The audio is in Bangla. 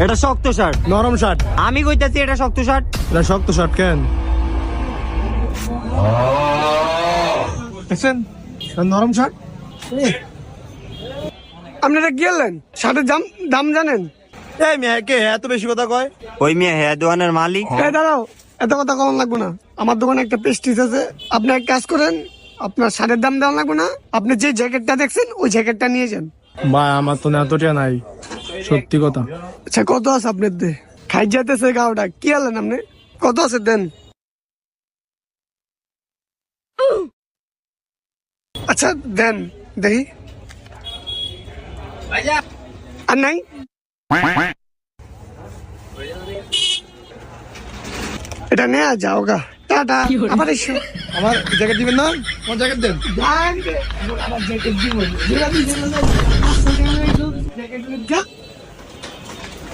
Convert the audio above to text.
এটা শক্ত শার্ট। নরম শার্ট। আমি কইতাছি এটা শক্ত শার্ট। এটা শক্ত শার্ট কেন দেখছেন নরম শার্ট। আপনারা গেলেন শার্টের দাম জানেন? এই মেয়ে কে এত বেশি কথা কয়? ওই মেয়ে হ্যাঁ দোকানের মালিক। এই দাঁড়াও, এত কথা কম লাগবে না। আমার দোকানে একটা পেস্টিজ আছে, আপনি এক কাজ করেন, আপনার শার্টের দাম দেওয়া লাগবে না, আপনি যে জ্যাকেটটা দেখছেন ওই জ্যাকেটটা নিয়ে যান। ভাই আমার তো এতটা নাই, সত্যি কথা। আচ্ছা কত আছে আপনার দে? খাই যাইতেছে গাওটা, কি আলেন আপনি? কত আছে দেন। আচ্ছা দেন দেখি। আর নাই? এটা নেয়া যাও গা, টাটা, আবার এসো। আমার জ্যাকেট দিবেন না? আমার জ্যাকেট দেন। আমার জ্যাকেট দিব।